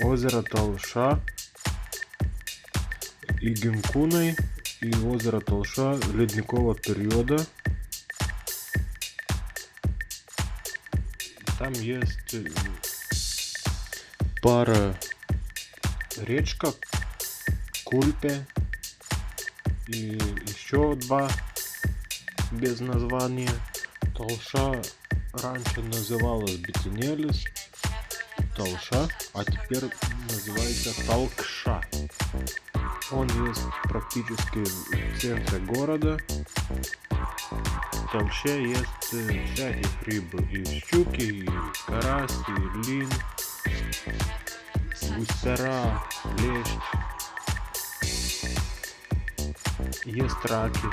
озеро Талша и Гюнкунай, и озеро Талша ледникового периода. Там есть пара речка Кульпе и еще два без названия. Талша раньше называлась Бетинелис, Талша, а теперь называется Талкша. Он есть практически в центре города. В Талше есть всяких рыб, и щуки, и карась, и лин, густера, лещ. Есть раки.